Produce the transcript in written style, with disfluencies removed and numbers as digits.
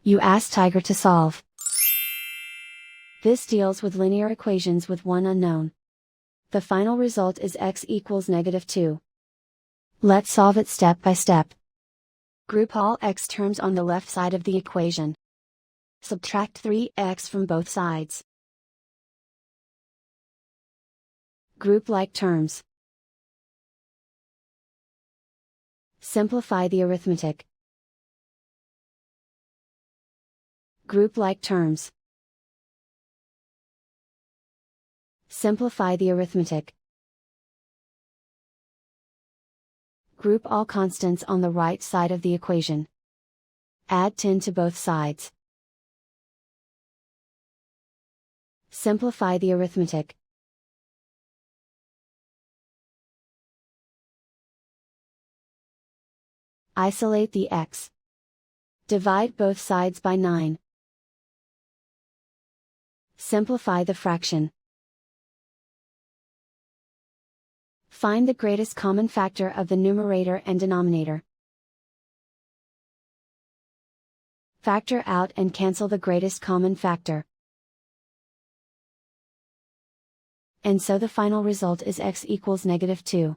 You ask Tiger to solve. This deals with linear equations with one unknown. The final result is x equals -2. Let's solve it step by step. Group all x terms on the left side of the equation. Subtract 3x from both sides. Group like terms. Simplify the arithmetic. Group like terms. Simplify the arithmetic. Group all constants on the right side of the equation. Add 10 to both sides. Simplify the arithmetic. Isolate the x. Divide both sides by 9. Simplify the fraction. Find the greatest common factor of the numerator and denominator. Factor out and cancel the greatest common factor. And so the final result is x equals -2.